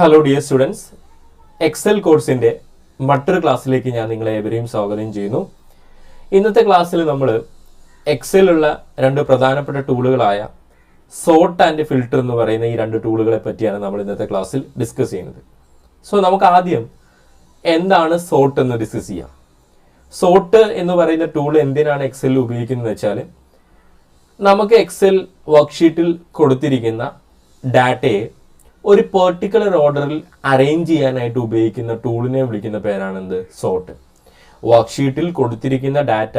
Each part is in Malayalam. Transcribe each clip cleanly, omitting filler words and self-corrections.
ഹലോ ഡിയർ സ്റ്റുഡൻസ്, എക്സൽ കോഴ്സിൻ്റെ മറ്റൊരു ക്ലാസ്സിലേക്ക് ഞാൻ നിങ്ങളെ ഏവരെയും സ്വാഗതം ചെയ്യുന്നു. ഇന്നത്തെ ക്ലാസ്സിൽ നമ്മൾ എക്സലുള്ള രണ്ട് പ്രധാനപ്പെട്ട ടൂളുകളായ സോർട്ട് ആൻഡ് ഫിൽട്ടർ എന്ന് പറയുന്ന ഈ രണ്ട് ടൂളുകളെ പറ്റിയാണ് നമ്മൾ ഇന്നത്തെ ക്ലാസ്സിൽ ഡിസ്കസ് ചെയ്യുന്നത്. സോ നമുക്ക് ആദ്യം എന്താണ് സോർട്ട് എന്ന് ഡിസ്കസ് ചെയ്യാം. സോർട്ട് എന്ന് പറയുന്ന ടൂൾ എന്തിനാണ് എക്സലിൽ ഉപയോഗിക്കുന്നത് വെച്ചാൽ, നമുക്ക് എക്സൽ വർക്ക്ഷീറ്റിൽ കൊടുത്തിരിക്കുന്ന ഡാറ്റയെ ഒരു പെർട്ടിക്കുലർ ഓർഡറിൽ അറേഞ്ച് ചെയ്യാനായിട്ട് ഉപയോഗിക്കുന്ന ടൂളിനെ വിളിക്കുന്ന പേരാണെന്ത്? സോർട്ട്. വർക്ക്ഷീറ്റിൽ കൊടുത്തിരിക്കുന്ന ഡാറ്റ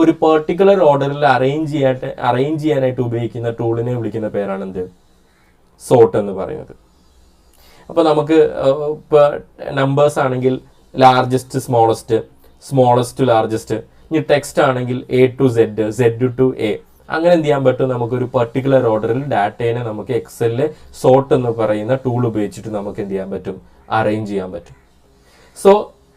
ഒരു പെർട്ടിക്കുലർ ഓർഡറിൽ അറേഞ്ച് ചെയ്യാനായിട്ട് ഉപയോഗിക്കുന്ന ടൂളിനെ വിളിക്കുന്ന പേരാണെന്ത്? സോർട്ട് എന്ന് പറയുന്നത്. അപ്പോൾ നമുക്ക് ഇപ്പോൾ നമ്പേഴ്സ് ആണെങ്കിൽ largest smallest, smallest to largest, ഇനി ടെക്സ്റ്റ് ആണെങ്കിൽ A to Z, Z to A, അങ്ങനെ എന്ത് ചെയ്യാൻ പറ്റും? നമുക്കൊരു പെർട്ടിക്കുലർ ഓർഡറിൽ ഡാറ്റേനെ നമുക്ക് എക്സലിലെ സോർട്ട് എന്ന് പറയുന്ന ടൂൾ ഉപയോഗിച്ചിട്ട് നമുക്ക് എന്ത് ചെയ്യാൻ പറ്റും? അറേഞ്ച് ചെയ്യാൻ പറ്റും. സോ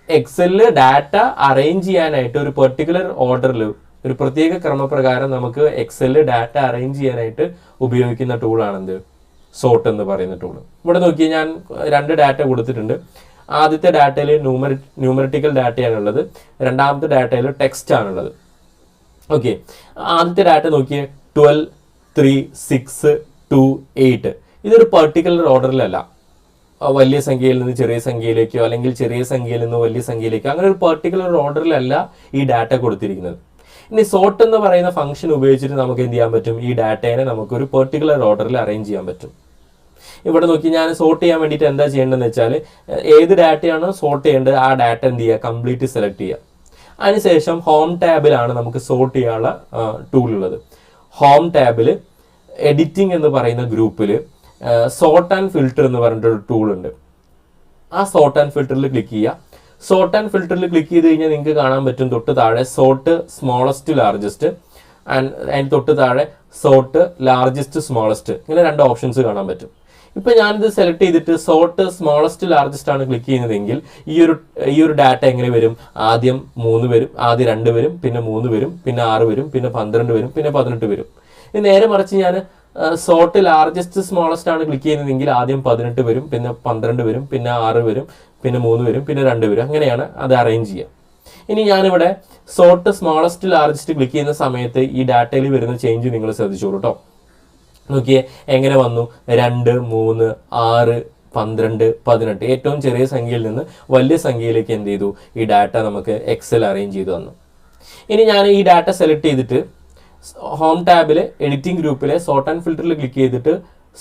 എക്സലിൽ ഡാറ്റ അറേഞ്ച് ചെയ്യാനായിട്ട് ഒരു പെർട്ടിക്കുലർ ഓർഡറിൽ ഒരു പ്രത്യേക ക്രമപ്രകാരം നമുക്ക് എക്സലിൽ ഡാറ്റ അറേഞ്ച് ചെയ്യാനായിട്ട് ഉപയോഗിക്കുന്ന ടൂളാണെന്ത്? സോർട്ട് എന്ന് പറയുന്ന ടൂൾ. ഇവിടെ നോക്കി, ഞാൻ രണ്ട് ഡാറ്റ കൊടുത്തിട്ടുണ്ട്. ആദ്യത്തെ ഡാറ്റയിൽ ന്യൂമറിറ്റിക്കൽ ഡാറ്റയാണുള്ളത്, രണ്ടാമത്തെ ഡാറ്റയിൽ ടെക്സ്റ്റ് ആണുള്ളത്. ഓക്കെ, ആദ്യത്തെ ഡാറ്റ നോക്കിയേ, 12, 3, 6, 2, 8. ഇതൊരു പെർട്ടിക്കുലർ ഓർഡറിലല്ല, വലിയ സംഖ്യയിൽ നിന്ന് ചെറിയ സംഖ്യയിലേക്കോ അല്ലെങ്കിൽ ചെറിയ സംഖ്യയിൽ നിന്ന് വലിയ സംഖ്യയിലേക്കോ, അങ്ങനെ ഒരു പെർട്ടിക്കുലർ ഓർഡറിലല്ല ഈ ഡാറ്റ കൊടുത്തിരിക്കുന്നത്. ഇനി സോർട്ട് എന്ന് പറയുന്ന ഫംഗ്ഷൻ ഉപയോഗിച്ചിട്ട് നമുക്ക് എന്ത് ചെയ്യാൻ പറ്റും? ഈ ഡാറ്റേനെ നമുക്കൊരു പെർട്ടിക്കുലർ ഓർഡറിൽ അറേഞ്ച് ചെയ്യാൻ പറ്റും. ഇവിടെ നോക്കി, ഞാൻ സോർട്ട് ചെയ്യാൻ വേണ്ടിയിട്ട് എന്താ ചെയ്യേണ്ടതെന്ന് വെച്ചാൽ, ഏത് ഡാറ്റയാണോ സോർട്ട് ചെയ്യേണ്ടത് ആ ഡാറ്റ എന്ത് ചെയ്യുക? കംപ്ലീറ്റ് സെലക്ട് ചെയ്യുക. അതിനുശേഷം ഹോം ടാബിലാണ് നമുക്ക് സോർട്ട് ചെയ്യാനുള്ള ടൂൾ ഉള്ളത്. ഹോം ടാബിൽ എഡിറ്റിംഗ് എന്ന് പറയുന്ന ഗ്രൂപ്പിൽ സോർട്ട് ആൻഡ് ഫിൽട്ടർ എന്ന് പറഞ്ഞിട്ടൊരു ടൂൾ ഉണ്ട്. ആ സോർട്ട് ആൻഡ് ഫിൽട്ടറിൽ ക്ലിക്ക് ചെയ്യുക. സോർട്ട് ആൻഡ് ഫിൽട്ടറിൽ ക്ലിക്ക് ചെയ്ത് കഴിഞ്ഞാൽ നിങ്ങൾക്ക് കാണാൻ പറ്റും തൊട്ട് താഴെ സോർട്ട് സ്മോളസ്റ്റ് ലാർജസ്റ്റ് ആൻഡ് അതിന് തൊട്ട് താഴെ സോർട്ട് ലാർജസ്റ്റ് സ്മോളസ്റ്റ്, ഇങ്ങനെ രണ്ട് ഓപ്ഷൻസ് കാണാൻ പറ്റും. ഇപ്പം ഞാനിത് സെലക്ട് ചെയ്തിട്ട് സോർട്ട് സ്മോളസ്റ്റ് ലാർജസ്റ്റ് ആണ് ക്ലിക്ക് ചെയ്യുന്നതെങ്കിൽ ഈ ഒരു ഡാറ്റ എങ്ങനെ വരും? ആദ്യം 3 വരും, ആദ്യം 2 വരും, പിന്നെ 3 വരും, പിന്നെ 6 വരും, പിന്നെ 12 വരും, പിന്നെ 18 വരും. ഇനി നേരെ മറിച്ച് ഞാൻ സോർട്ട് ലാർജസ്റ്റ് സ്മോളസ്റ്റ് ആണ് ക്ലിക്ക് ചെയ്യുന്നതെങ്കിൽ ആദ്യം 18 വരും, പിന്നെ 12 വരും, പിന്നെ 6 വരും, പിന്നെ 3 വരും, പിന്നെ 2 വരും. അങ്ങനെയാണ് അത് അറേഞ്ച് ചെയ്യുക. ഇനി ഞാനിവിടെ സോർട്ട് സ്മോളസ്റ്റ് ലാർജസ്റ്റ് ക്ലിക്ക് ചെയ്യുന്ന സമയത്ത് ഈ ഡാറ്റയിൽ വരുന്ന ചേഞ്ച് നിങ്ങൾ ശ്രദ്ധിച്ചോളൂ കേട്ടോ. നോക്കിയേ എങ്ങനെ വന്നു? 2, 3, 6, 12, 18. ഏറ്റവും ചെറിയ സംഖ്യയിൽ നിന്ന് വലിയ സംഖ്യയിലേക്ക് എന്ത് ചെയ്തു? ഈ ഡാറ്റ നമുക്ക് എക്സൽ അറേഞ്ച് ചെയ്തു തന്നു. ഇനി ഞാൻ ഈ ഡാറ്റ സെലക്ട് ചെയ്തിട്ട് ഹോം ടാബിൽ എഡിറ്റിംഗ് ഗ്രൂപ്പിലെ സോർട്ട് ആൻഡ് ഫിൽട്ടറിൽ ക്ലിക്ക് ചെയ്തിട്ട്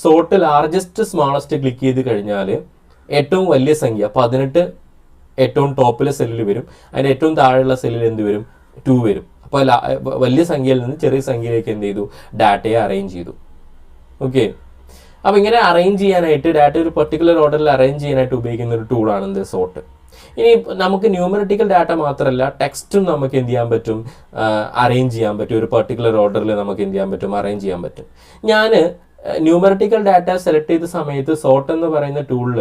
സോർട്ട് ലാർജസ്റ്റ് സ്മോളസ്റ്റ് ക്ലിക്ക് ചെയ്ത് കഴിഞ്ഞാൽ ഏറ്റവും വലിയ സംഖ്യ 18 ഏറ്റവും ടോപ്പിലെ സെല്ലിൽ വരും. അതിൻ്റെ ഏറ്റവും താഴെയുള്ള സെല്ലിൽ എന്ത് വരും? 2 വരും. അപ്പോൾ വലിയ സംഖ്യയിൽ നിന്ന് ചെറിയ സംഖ്യയിലേക്ക് എന്ത് ചെയ്തു? ഡാറ്റയെ അറേഞ്ച് ചെയ്തു. ഓക്കെ, അപ്പോൾ ഇങ്ങനെ അറേഞ്ച് ചെയ്യാനായിട്ട് ഡാറ്റ ഒരു പെർട്ടിക്കുലർ ഓർഡറിൽ അറേഞ്ച് ചെയ്യാനായിട്ട് ഉപയോഗിക്കുന്ന ഒരു ടൂളാണ് എന്ത്? സോർട്ട്. ഇനി നമുക്ക് ന്യൂമറിറ്റിക്കൽ ഡാറ്റ മാത്രമല്ല, ടെക്സ്റ്റും നമുക്ക് എന്ത് ചെയ്യാൻ പറ്റും? അറേഞ്ച് ചെയ്യാൻ പറ്റും. ഒരു പെർട്ടിക്കുലർ ഓർഡറിൽ നമുക്ക് എന്ത് ചെയ്യാൻ പറ്റും? അറേഞ്ച് ചെയ്യാൻ പറ്റും. ഞാൻ ന്യൂമറിറ്റിക്കൽ ഡാറ്റ സെലക്ട് ചെയ്ത സമയത്ത് സോർട്ട് എന്ന് പറയുന്ന ടൂളിൽ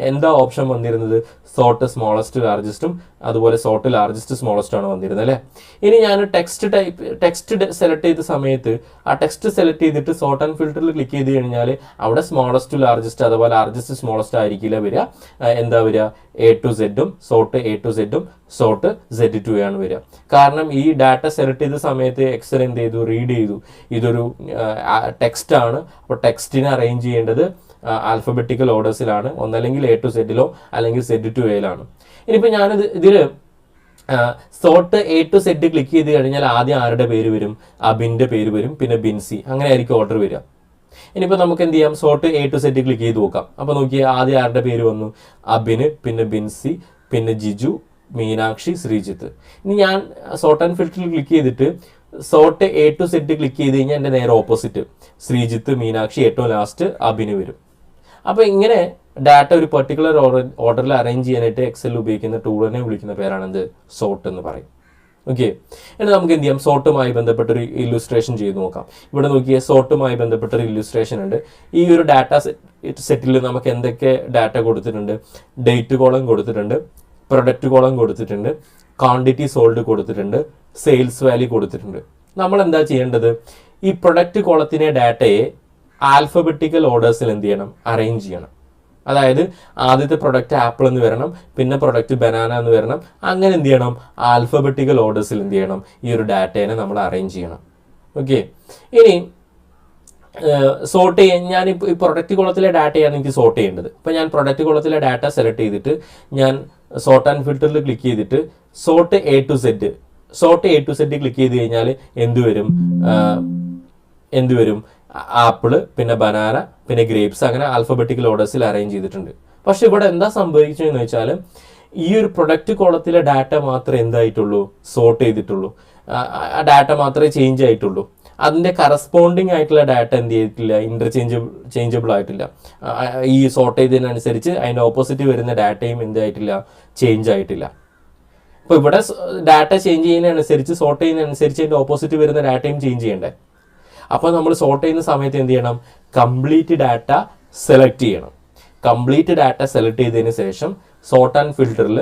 എന്താ ഓപ്ഷൻ വന്നിരുന്നത്? സോർട്ട് സ്മോളസ്റ്റ് ലാർജസ്റ്റും അതുപോലെ സോർട്ട് ലാർജസ്റ്റ് സ്മോളസ്റ്റ് ആണ് വന്നിരുന്നത് അല്ലേ. ഇനി ഞാൻ ടെക്സ്റ്റ് സെലക്ട് ചെയ്ത സമയത്ത് ആ ടെക്സ്റ്റ് സെലക്ട് ചെയ്തിട്ട് സോർട്ട് ആൻഡ് ഫിൽട്ടറിൽ ക്ലിക്ക് ചെയ്ത് കഴിഞ്ഞാൽ അവിടെ സ്മോളസ്റ്റ് ലാർജസ്റ്റ് അഥവാ ലാർജസ്റ്റ് സ്മോളസ്റ്റ് ആയിരിക്കില്ല വരിക. എന്താ വരിക? എ ടു സെഡും സോർട്ട് എ ടു സെഡും സോർട്ട് സെഡ് ടു ആണ് വരിക. കാരണം ഈ ഡാറ്റ സെലക്ട് ചെയ്ത സമയത്ത് എക്സൽ എന്ത് ചെയ്തു? റീഡ് ചെയ്തു ഇതൊരു ടെക്സ്റ്റ് ആണ്. അപ്പോൾ ടെക്സ്റ്റിനെ അറേഞ്ച് ചെയ്യേണ്ടത് ആൽഫബറ്റിക്കൽ ഓർഡേഴ്സിലാണ്, ഒന്നല്ലെങ്കിൽ എ ടു സെഡിലോ അല്ലെങ്കിൽ സെഡ് ടു എയിലാണ്. ഇനിയിപ്പോൾ ഞാനിത് ഇതിൽ sort A to Z click ചെയ്ത് കഴിഞ്ഞാൽ ആദ്യം ആരുടെ പേര് വരും? അബിൻ്റെ പേര് വരും, പിന്നെ ബിൻസി, അങ്ങനെ ആയിരിക്കും ഓർഡർ വരിക. ഇനിയിപ്പോൾ നമുക്ക് എന്ത് ചെയ്യാം? Sort A to Z click ചെയ്ത് നോക്കാം. അപ്പോൾ നോക്കിയാൽ ആദ്യം ആരുടെ പേര് വന്നു? അബിന്, പിന്നെ ബിൻസി, പിന്നെ ജിജു, മീനാക്ഷി, ശ്രീജിത്ത്. ഇനി ഞാൻ സോർട്ട് ആൻഡ് ഫിൽറ്ററിൽ ക്ലിക്ക് ചെയ്തിട്ട് sort A to Z click ചെയ്ത് കഴിഞ്ഞാൽ എൻ്റെ നേരെ ഓപ്പോസിറ്റ് ശ്രീജിത്ത്, മീനാക്ഷി, ഏറ്റവും ലാസ്റ്റ് അബിന് വരും. അപ്പോൾ ഇങ്ങനെ ഡാറ്റ ഒരു പെർട്ടിക്കുലർ ഓർഡറിൽ അറേഞ്ച് ചെയ്യാനായിട്ട് എക്സൽ ഉപയോഗിക്കുന്ന ടൂളിനെ വിളിക്കുന്ന പേരാണെന്ത്? സോർട്ട് എന്ന് പറയും. ഓക്കെ, ഇനി നമുക്ക് എന്ത് ചെയ്യാം? സോർട്ടുമായി ബന്ധപ്പെട്ടൊരു ഇല്ലുസ്ട്രേഷൻ ചെയ്ത് നോക്കാം. ഇവിടെ നോക്കിയാൽ സോർട്ടുമായി ബന്ധപ്പെട്ടൊരു ഇല്ലുസ്ട്രേഷൻ ഉണ്ട്. ഈ ഒരു ഡാറ്റ സെറ്റിൽ നമുക്ക് എന്തൊക്കെ ഡാറ്റ കൊടുത്തിട്ടുണ്ട്? ഡേറ്റ് കോളം കൊടുത്തിട്ടുണ്ട്, പ്രൊഡക്റ്റ് കോളം കൊടുത്തിട്ടുണ്ട്, ക്വാണ്ടിറ്റി സോൾഡ് കൊടുത്തിട്ടുണ്ട്, സെയിൽസ് വാല്യൂ കൊടുത്തിട്ടുണ്ട്. നമ്മൾ എന്താ ചെയ്യേണ്ടത്? ഈ പ്രൊഡക്റ്റ് കോളത്തിനെ ഡാറ്റയെ ആൽഫബറ്റിക്കൽ ഓർഡേഴ്സിൽ എന്ത് ചെയ്യണം? അറേഞ്ച് ചെയ്യണം. അതായത് ആദ്യത്തെ പ്രൊഡക്റ്റ് ആപ്പിൾ എന്ന് വരണം, പിന്നെ പ്രൊഡക്റ്റ് ബനാന എന്ന് വരണം. അങ്ങനെ എന്ത് ചെയ്യണം, ആൽഫബറ്റിക്കൽ ഓർഡേഴ്സിൽ എന്ത് ചെയ്യണം, ഈ ഒരു ഡാറ്റേനെ നമ്മൾ അറേഞ്ച് ചെയ്യണം. ഓക്കെ, ഇനി സോർട്ട് ചെയ്യാൻ ഞാനിപ്പോൾ ഈ പ്രൊഡക്റ്റ് കോളത്തിലെ ഡാറ്റയാണ് എനിക്ക് സോർട്ട് ചെയ്യേണ്ടത്. അപ്പോൾ ഞാൻ പ്രൊഡക്റ്റ് കോളത്തിലെ ഡാറ്റ സെലക്ട് ചെയ്തിട്ട് ഞാൻ സോർട്ട് ആൻഡ് ഫിൽറ്ററിൽ ക്ലിക്ക് ചെയ്തിട്ട് sort A to Z click ചെയ്ത് കഴിഞ്ഞാൽ എന്ത് വരും ആപ്പിള്, പിന്നെ ബനാന, പിന്നെ ഗ്രേപ്സ്, അങ്ങനെ ആൽഫബറ്റിക്കൽ ഓർഡേഴ്സിൽ അറേഞ്ച് ചെയ്തിട്ടുണ്ട്. പക്ഷെ ഇവിടെ എന്താ സംഭവിച്ചതെന്ന് വെച്ചാൽ ഈ ഒരു പ്രൊഡക്റ്റ് കോളത്തിലെ ഡാറ്റ മാത്രമേ എന്തായിട്ടുള്ളൂ, സോർട്ട് ചെയ്തിട്ടുള്ളൂ. ആ ഡാറ്റ മാത്രമേ ചേഞ്ച് ആയിട്ടുള്ളൂ. അതിൻ്റെ കറസ്പോണ്ടിങ് ആയിട്ടുള്ള ഡാറ്റ എന്ത് ചെയ്തിട്ടില്ല, ചേഞ്ചബിൾ ആയിട്ടില്ല. ഈ സോർട്ട് ചെയ്തതിനനുസരിച്ച് അതിൻ്റെ ഓപ്പോസിറ്റ് വരുന്ന ഡാറ്റയും എന്തായിട്ടില്ല, ചേഞ്ച് ആയിട്ടില്ല. അപ്പോൾ ഇവിടെ ഡാറ്റ ചേഞ്ച് ചെയ്യുന്നതിനനുസരിച്ച്, സോർട്ട് ചെയ്യുന്നതിനനുസരിച്ച് അതിൻ്റെ ഓപ്പോസിറ്റ് വരുന്ന ഡാറ്റയും ചേഞ്ച് ചെയ്യണ്ടേ. അപ്പോൾ നമ്മൾ സോർട്ട് ചെയ്യുന്ന സമയത്ത് എന്ത് ചെയ്യണം, കംപ്ലീറ്റ് ഡാറ്റ സെലക്ട് ചെയ്യണം. കംപ്ലീറ്റ് ഡാറ്റ സെലക്ട് ചെയ്തതിന് ശേഷം സോർട്ട് ആൻഡ് ഫിൽറ്ററിൽ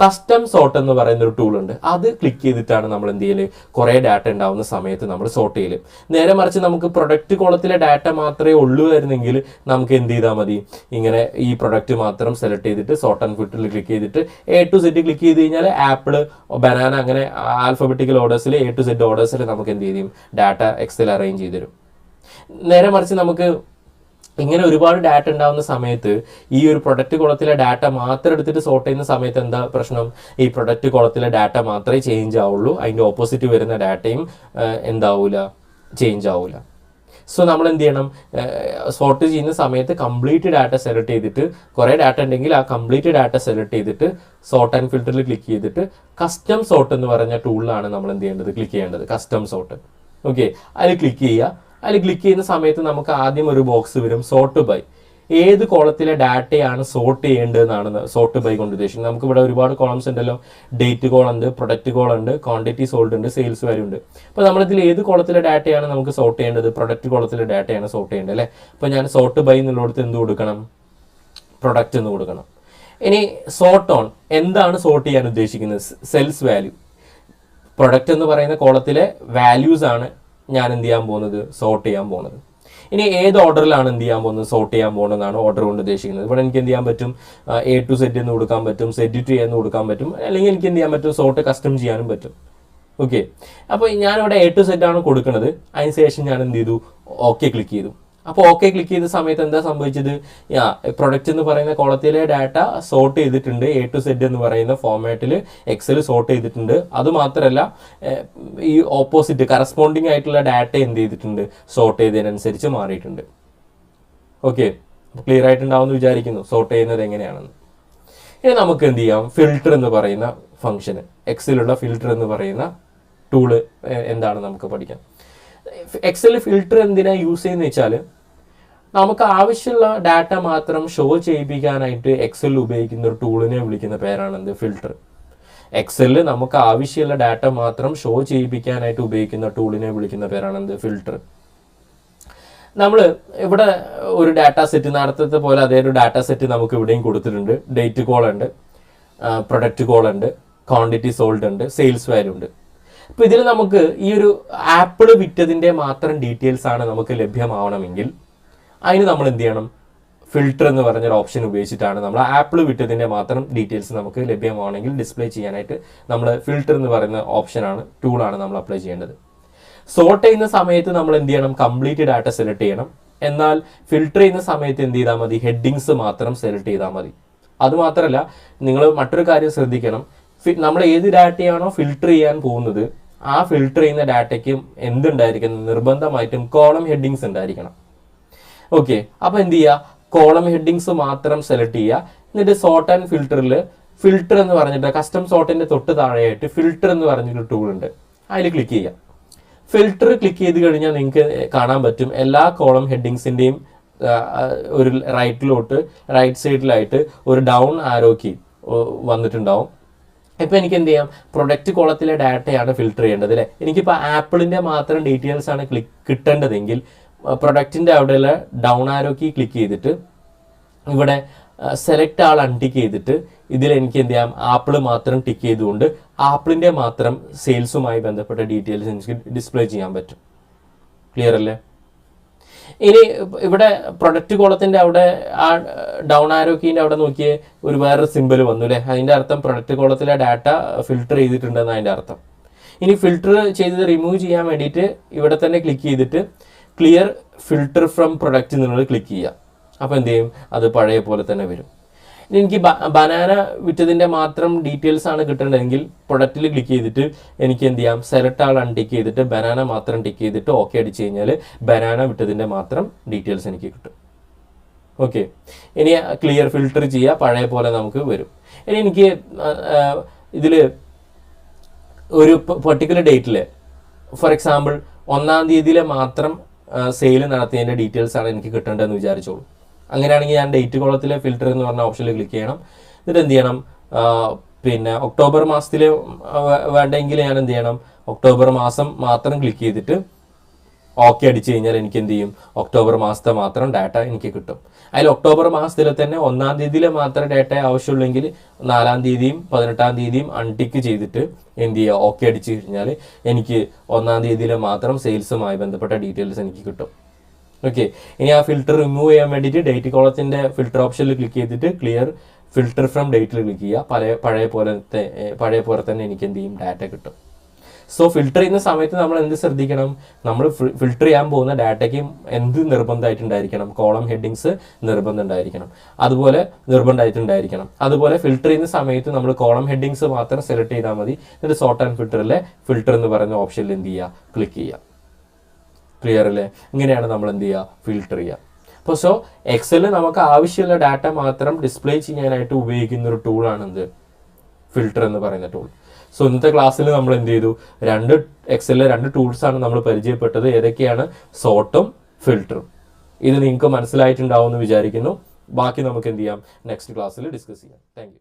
കസ്റ്റം സോർട്ട് എന്ന് പറയുന്ന ഒരു ടൂൾ ഉണ്ട്. അത് ക്ലിക്ക് ചെയ്തിട്ടാണ് നമ്മൾ എന്ത് ചെയ്യല്, കുറേ ഡാറ്റ ഉണ്ടാവുന്ന സമയത്ത് നമ്മൾ സോർട്ട് ചെയ്യല്. നേരെ മറിച്ച് നമുക്ക് പ്രൊഡക്റ്റ് കോളത്തിലെ ഡാറ്റ മാത്രമേ ഉള്ളുവായിരുന്നെങ്കിൽ നമുക്ക് എന്ത് ചെയ്താൽ മതി, ഇങ്ങനെ ഈ പ്രൊഡക്റ്റ് മാത്രം സെലക്ട് ചെയ്തിട്ട് സോർട്ട് ആൻഡ് ഫിൽറ്ററിൽ ക്ലിക്ക് ചെയ്തിട്ട് എ ടു സെഡ് ക്ലിക്ക് ചെയ്ത് കഴിഞ്ഞാൽ ആപ്പിൾ, ബനാന, അങ്ങനെ ആൽഫബറ്റിക്കൽ ഓർഡേഴ്സിൽ എ ടു സെഡ് ഓർഡേഴ്സിൽ നമുക്ക് എന്ത് ചെയ്യും, ഡാറ്റ എക്സൽ അറേഞ്ച് ചെയ്ത് തരും. നേരെ മറിച്ച് നമുക്ക് ഇങ്ങനെ ഒരുപാട് ഡാറ്റ ഉണ്ടാകുന്ന സമയത്ത് ഈ ഒരു പ്രൊഡക്റ്റ് കോളത്തിലെ ഡാറ്റ മാത്രം എടുത്തിട്ട് സോർട്ട് ചെയ്യുന്ന സമയത്ത് എന്താ പ്രശ്നം, ഈ പ്രൊഡക്റ്റ് കോളത്തിലെ ഡാറ്റ മാത്രമേ ചേഞ്ച് ആവുള്ളൂ, അതിൻ്റെ ഓപ്പോസിറ്റ് വരുന്ന ഡാറ്റയും എന്താവൂല, ചേഞ്ച് ആവൂല. സോ നമ്മൾ എന്ത് ചെയ്യണം, സോർട്ട് ചെയ്യുന്ന സമയത്ത് കംപ്ലീറ്റ് ഡാറ്റ സെലക്ട് ചെയ്തിട്ട്, കുറേ ഡാറ്റ ഉണ്ടെങ്കിൽ ആ കംപ്ലീറ്റ് ഡാറ്റ സെലക്ട് ചെയ്തിട്ട് സോർട്ട് ആൻഡ് ഫിൽറ്ററിൽ ക്ലിക്ക് ചെയ്തിട്ട് കസ്റ്റം സോർട്ട് എന്ന് പറഞ്ഞ ടൂളിലാണ് നമ്മൾ എന്ത് ചെയ്യേണ്ടത്, ക്ലിക്ക് ചെയ്യേണ്ടത്, കസ്റ്റം സോർട്ട്. ഓക്കെ, അതിൽ ക്ലിക്ക് ചെയ്യുക. അതിൽ ക്ലിക്ക് ചെയ്യുന്ന സമയത്ത് നമുക്ക് ആദ്യം ഒരു ബോക്സ് വരും, സോർട്ട് ബൈ. ഏത് കോളത്തിലെ ഡാറ്റയാണ് സോർട്ട് ചെയ്യേണ്ടതെന്നാണ് സോർട്ട് ബൈ കൊണ്ട് ഉദ്ദേശിക്കുന്നത്. നമുക്ക് ഇവിടെ ഒരുപാട് കോളംസ് ഉണ്ടല്ലോ, ഡേറ്റ് കോളം ഉണ്ട്, പ്രൊഡക്റ്റ് കോളം ഉണ്ട്, ക്വാണ്ടിറ്റി സോൾഡ് ഉണ്ട്, സെയിൽസ് വാല്യൂ ഉണ്ട്. അപ്പോൾ നമ്മളിതിൽ ഏത് കോളത്തിലെ ഡാറ്റയാണ് നമുക്ക് സോർട്ട് ചെയ്യേണ്ടത്, പ്രൊഡക്റ്റ് കോളത്തിലെ ഡാറ്റയാണ് സോർട്ട് ചെയ്യേണ്ടത് അല്ലേ. അപ്പോൾ ഞാൻ സോർട്ട് ബൈ എന്നുള്ളിടത്ത് എന്ത് കൊടുക്കണം, പ്രൊഡക്റ്റ് എന്ന് കൊടുക്കണം. ഇനി സോർട്ട് ഓൺ, എന്താണ് സോർട്ട് ചെയ്യാൻ ഉദ്ദേശിക്കുന്നത്, സെയിൽസ് വാല്യൂ. പ്രൊഡക്റ്റ് എന്ന് പറയുന്ന കോളത്തിലെ വാല്യൂസ് ആണ് ഞാൻ എന്ത് ചെയ്യാൻ പോകുന്നത്, സോർട്ട് ചെയ്യാൻ പോകുന്നത്. ഇനി ഏത് ഓർഡറിലാണ് എന്ത് ചെയ്യാൻ പോകുന്നത്, സോർട്ട് ചെയ്യാൻ പോകുന്നതാണ് ഓർഡർ കൊണ്ട് ഉദ്ദേശിക്കുന്നത്. ഇവിടെ എനിക്ക് എന്ത് ചെയ്യാൻ പറ്റും, എ ടു സെഡ് എന്ന് കൊടുക്കാൻ പറ്റും, സെഡ് ടു എന്ന് കൊടുക്കാൻ പറ്റും, അല്ലെങ്കിൽ എനിക്ക് എന്ത് ചെയ്യാൻ പറ്റും, സോർട്ട് കസ്റ്റം ചെയ്യാനും പറ്റും. ഓക്കെ, അപ്പോൾ ഞാനിവിടെ എ ടു സെഡ് ആണ് കൊടുക്കുന്നത്. അതിന് ശേഷം ഞാൻ എന്ത് ചെയ്തു, ഓക്കെ ക്ലിക്ക് ചെയ്തു. അപ്പോൾ ഓക്കെ ക്ലിക്ക് ചെയ്ത സമയത്ത് എന്താ സംഭവിച്ചത്, പ്രൊഡക്റ്റ് എന്ന് പറയുന്ന കോളത്തിലെ ഡാറ്റ സോർട്ട് ചെയ്തിട്ടുണ്ട്, എ ടു സെഡ് എന്ന് പറയുന്ന ഫോർമാറ്റിൽ എക്സൽ സോർട്ട് ചെയ്തിട്ടുണ്ട്. അതുമാത്രമല്ല ഈ ഓപ്പോസിറ്റ് കറസ്പോണ്ടിങ് ആയിട്ടുള്ള ഡാറ്റ എന്ത് ചെയ്തിട്ടുണ്ട്, സോർട്ട് ചെയ്തതിനനുസരിച്ച് മാറിയിട്ടുണ്ട്. ഓക്കെ, ക്ലിയർ ആയിട്ടുണ്ടാവുമെന്ന് വിചാരിക്കുന്നു സോർട്ട് ചെയ്യുന്നത് എങ്ങനെയാണെന്ന്. ഇനി നമുക്ക് എന്ത് ചെയ്യാം, ഫിൽട്ടർ എന്ന് പറയുന്ന ഫംഗ്ഷന്, എക്സലുള്ള ഫിൽട്ടർ എന്ന് പറയുന്ന ടൂള് എന്താണ് നമുക്ക് പഠിക്കാം. എക്സൽ ഫിൽട്ടർ എന്തിനാണ് യൂസ് ചെയ്യുന്നത് വെച്ചാൽ, നമുക്ക് ആവശ്യമുള്ള ഡാറ്റ മാത്രം ഷോ ചെയ്യിപ്പിക്കാനായിട്ട് എക്സൽ ഉപയോഗിക്കുന്ന ഒരു ടൂളിനെ വിളിക്കുന്ന പേരാണ് എന്ത്, ഫിൽട്ടർ. എക്സലിൽ നമുക്ക് ആവശ്യമുള്ള ഡാറ്റ മാത്രം ഷോ ചെയ്യിപ്പിക്കാനായിട്ട് ഉപയോഗിക്കുന്ന ടൂളിനെ വിളിക്കുന്ന പേരാണ് എന്ത്, ഫിൽട്ടർ. നമ്മൾ ഇവിടെ ഒരു ഡാറ്റ സെറ്റ്, നേരത്തെ പോലെ അതേ ഒരു ഡാറ്റ സെറ്റ് നമുക്ക് ഇവിടെയും കൊടുത്തിട്ടുണ്ട്. ഡേറ്റ് കോൾ ഉണ്ട്, പ്രൊഡക്റ്റ് കോൾ ഉണ്ട്, ക്വാണ്ടിറ്റി സോൾഡ് ഉണ്ട്, സെയിൽസ് വാല്യൂ ഉണ്ട്. അപ്പോൾ ഇതിൽ നമുക്ക് ഈ ഒരു ആപ്പിൾ വിറ്റതിൻ്റെ മാത്രം ഡീറ്റെയിൽസ് ആണ് നമുക്ക് ലഭ്യമാവണമെങ്കിൽ അതിന് നമ്മൾ എന്ത് ചെയ്യണം, ഫിൽട്ടർ എന്ന് പറഞ്ഞൊരു ഓപ്ഷൻ ഉപയോഗിച്ചിട്ടാണ് നമ്മൾ ആപ്പിൾ വിറ്റതിൻ്റെ മാത്രം ഡീറ്റെയിൽസ് നമുക്ക് ലഭ്യമാവണമെങ്കിൽ ഡിസ്പ്ലേ ചെയ്യാനായിട്ട് നമ്മൾ ഫിൽട്ടർ എന്ന് പറയുന്ന ഓപ്ഷനാണ്, ടൂളാണ് നമ്മൾ അപ്ലൈ ചെയ്യേണ്ടത്. സോർട്ട് ചെയ്യുന്ന സമയത്ത് നമ്മൾ എന്ത് ചെയ്യണം, കംപ്ലീറ്റ് ഡാറ്റ സെലക്ട് ചെയ്യണം. എന്നാൽ ഫിൽട്ടർ ചെയ്യുന്ന സമയത്ത് എന്ത് ചെയ്താൽ മതി, ഹെഡിങ്സ് മാത്രം സെലക്ട് ചെയ്താൽ മതി. അതുമാത്രമല്ല, നിങ്ങൾ മറ്റൊരു കാര്യം ശ്രദ്ധിക്കണം, നമ്മൾ ഏത് ഡാറ്റയാണോ ഫിൽട്ടർ ചെയ്യാൻ പോകുന്നത് ആ ഫിൽട്ടർ ചെയ്യുന്ന ഡാറ്റയ്ക്ക് എന്തുണ്ടായിരിക്കണം, നിർബന്ധമായിട്ടും കോളം ഹെഡിങ്സ് ഉണ്ടായിരിക്കണം. ഓക്കെ, അപ്പോൾ എന്ത് ചെയ്യുക, കോളം ഹെഡിങ്സ് മാത്രം സെലക്ട് ചെയ്യുക. എന്നിട്ട് സോർട്ട് ആൻഡ് ഫിൽട്ടറിൽ ഫിൽട്ടർ എന്ന് പറഞ്ഞിട്ട് കസ്റ്റം സോർട്ടിൻ്റെ തൊട്ട് താഴെയായിട്ട് ഫിൽട്ടർ എന്ന് പറഞ്ഞൊരു ടൂൾ ഉണ്ട്, അതിൽ ക്ലിക്ക് ചെയ്യുക. ഫിൽട്ടർ ക്ലിക്ക് ചെയ്ത് കഴിഞ്ഞാൽ നിങ്ങൾക്ക് കാണാൻ പറ്റും എല്ലാ കോളം ഹെഡിങ്സിൻ്റെയും ഒരു റൈറ്റ് സൈഡിലായിട്ട് ഒരു ഡൗൺ ആരോ കീ വന്നിട്ടുണ്ടാവും. ഇപ്പോൾ എനിക്ക് എന്ത് ചെയ്യാം, പ്രൊഡക്റ്റ് കോളത്തിലെ ഡാറ്റയാണ് ഫിൽട്ടർ ചെയ്യേണ്ടത് അല്ലേ. എനിക്കിപ്പോൾ ആപ്പിളിൻ്റെ മാത്രം ഡീറ്റെയിൽസ് ആണ് കിട്ടേണ്ടതെങ്കിൽ പ്രൊഡക്റ്റിൻ്റെ അവിടെയുള്ള ഡൗൺ ആരോ കീ ക്ലിക്ക് ചെയ്തിട്ട് ഇവിടെ സെലക്ട് ആൾ അൺടിക്ക് ചെയ്തിട്ട് ഇതിൽ എനിക്ക് എന്ത് ചെയ്യാം, ആപ്പിൾ മാത്രം ടിക്ക് ചെയ്തുകൊണ്ട് ആപ്പിളിൻ്റെ മാത്രം സെയിൽസുമായി ബന്ധപ്പെട്ട ഡീറ്റെയിൽസ് എനിക്ക് ഡിസ്പ്ലേ ചെയ്യാൻ പറ്റും. ക്ലിയർ അല്ലേ? ഇനി ഇവിടെ പ്രൊഡക്റ്റ് കോളത്തിൻ്റെ അവിടെ ആ ഡൗൺ ആരോ കീൻ്റെ അവിടെ നോക്കിയേ ഒരു വേറൊരു സിമ്പിൾ വന്നു അല്ലേ. അതിൻ്റെ അർത്ഥം പ്രൊഡക്റ്റ് കോളത്തിലെ ഡാറ്റ ഫിൽട്ടർ ചെയ്തിട്ടുണ്ടെന്ന് അതിൻ്റെ അർത്ഥം. ഇനി ഫിൽട്ടർ ചെയ്ത് റിമൂവ് ചെയ്യാൻ വേണ്ടിയിട്ട് ഇവിടെ തന്നെ ക്ലിക്ക് ചെയ്തിട്ട് ക്ലിയർ ഫിൽട്ടർ ഫ്രം പ്രൊഡക്റ്റ് എന്നുള്ളത് ക്ലിക്ക് ചെയ്യുക. അപ്പോൾ എന്ത് ചെയ്യും, അത് പഴയ പോലെ തന്നെ വരും. ഇനി എനിക്ക് ബനാന വിറ്റതിൻ്റെ മാത്രം ഡീറ്റെയിൽസ് ആണ് കിട്ടേണ്ടതെങ്കിൽ പ്രൊഡക്റ്റിൽ ക്ലിക്ക് ചെയ്തിട്ട് എനിക്ക് എന്ത് ചെയ്യാം, സെലക്ട് ആൾ അൺടിക്ക് ചെയ്തിട്ട് ബനാന മാത്രം ടിക്ക് ചെയ്തിട്ട് ഓക്കെ അടിച്ച് കഴിഞ്ഞാൽ ബനാന വിറ്റതിൻ്റെ മാത്രം ഡീറ്റെയിൽസ് എനിക്ക് കിട്ടും. ഓക്കെ, ഇനി ക്ലിയർ ഫിൽട്ടർ ചെയ്യുക, പഴയ പോലെ നമുക്ക് വരും. ഇനി എനിക്ക് ഇതിൽ ഒരു പെർട്ടിക്കുലർ ഡേറ്റിൽ ഫോർ എക്സാമ്പിൾ 1-ാം തീയതിയിലെ മാത്രം സെയിൽ നടത്തിയതിൻ്റെ ഡീറ്റെയിൽസ് ആണ് എനിക്ക് കിട്ടേണ്ടതെന്ന് വിചാരിച്ചോളൂ. അങ്ങനെയാണെങ്കിൽ ഞാൻ ഡേറ്റ് കോളത്തിലെ ഫിൽട്ടർ എന്ന് പറഞ്ഞ ഓപ്ഷനിൽ ക്ലിക്ക് ചെയ്യണം. എന്നിട്ട് എന്ത് ചെയ്യണം, പിന്നെ ഒക്ടോബർ മാസത്തിൽ വേണ്ടെങ്കിൽ ഞാൻ എന്ത് ചെയ്യണം, ഒക്ടോബർ മാസം മാത്രം ക്ലിക്ക് ചെയ്തിട്ട് ഓക്കെ അടിച്ചു കഴിഞ്ഞാൽ എനിക്ക് എന്ത് ചെയ്യും, ഒക്ടോബർ മാസത്തെ മാത്രം ഡാറ്റ എനിക്ക് കിട്ടും. അതിൽ ഒക്ടോബർ മാസത്തിൽ തന്നെ 1-ാം തീയതിയിൽ മാത്രം ഡാറ്റ ആവശ്യമുള്ളെങ്കിൽ 4-ാം തീയതിയും 18-ാം തീയതിയും അൺടിക്ക് ചെയ്തിട്ട് എന്ത് ചെയ്യുക, ഓക്കെ അടിച്ചു കഴിഞ്ഞാൽ എനിക്ക് 1-ാം തീയതിയിൽ മാത്രം സെയിൽസുമായി ബന്ധപ്പെട്ട ഡീറ്റെയിൽസ് എനിക്ക് കിട്ടും. ഓക്കെ, ഇനി ആ ഫിൽട്ടർ റിമൂവ് ചെയ്യാൻ വേണ്ടിയിട്ട് ഡേറ്റ് കോളത്തിൻ്റെ ഫിൽട്ടർ ഓപ്ഷനിൽ ക്ലിക്ക് ചെയ്തിട്ട് ക്ലിയർ ഫിൽട്ടർ ഫ്രം ഡേറ്റിൽ ക്ലിക്ക് ചെയ്യുക. പഴയ പോലെ തന്നെ എനിക്ക് എന്ത് ചെയ്യും, ഡാറ്റ കിട്ടും. സോ ഫിൽട്ടർ ചെയ്യുന്ന സമയത്ത് നമ്മൾ എന്ത് ശ്രദ്ധിക്കണം, നമ്മൾ ഫിൽട്ടർ ചെയ്യാൻ പോകുന്ന ഡാറ്റയ്ക്ക് എന്ത് നിർബന്ധമായിട്ടുണ്ടായിരിക്കണം, കോളം ഹെഡിങ്സ് നിർബന്ധമായിട്ടുണ്ടായിരിക്കണം. അതുപോലെ ഫിൽട്ടർ ചെയ്യുന്ന സമയത്ത് നമ്മൾ കോളം ഹെഡിങ്സ് മാത്രം സെലക്ട് ചെയ്താൽ മതി. എന്നിട്ട് സോർട്ട് ആൻഡ് ഫിൽട്ടറിലെ ഫിൽട്ടർ എന്ന് പറയുന്ന ഓപ്ഷനിൽ എന്ത് ചെയ്യുക, ക്ലിക്ക് ചെയ്യുക. ക്ലിയർ അല്ലേ? ഇങ്ങനെയാണ് നമ്മൾ എന്ത് ചെയ്യുക, ഫിൽട്ടർ ചെയ്യുക. അപ്പോൾ സോ എക്സലിൽ നമുക്ക് ആവശ്യമുള്ള ഡാറ്റ മാത്രം ഡിസ്പ്ലേ ചെയ്യാനായിട്ട് ഉപയോഗിക്കുന്ന ഒരു ടൂളാണ് എന്ത്, ഫിൽട്ടർ എന്ന് പറയുന്ന ടൂൾ. സോ ഇന്നത്തെ ക്ലാസ്സിൽ നമ്മൾ എന്ത് ചെയ്തു, എക്സലിലെ 2 ടൂൾസാണ് നമ്മൾ പരിചയപ്പെട്ടത്. ഏതൊക്കെയാണ്, സോർട്ടും ഫിൽട്ടറും. ഇത് നിങ്ങൾക്ക് മനസ്സിലായിട്ടുണ്ടാവും എന്ന് വിചാരിക്കുന്നു. ബാക്കി നമുക്ക് എന്ത് ചെയ്യാം, നെക്സ്റ്റ് ക്ലാസ്സിൽ ഡിസ്കസ് ചെയ്യാം. Thank you.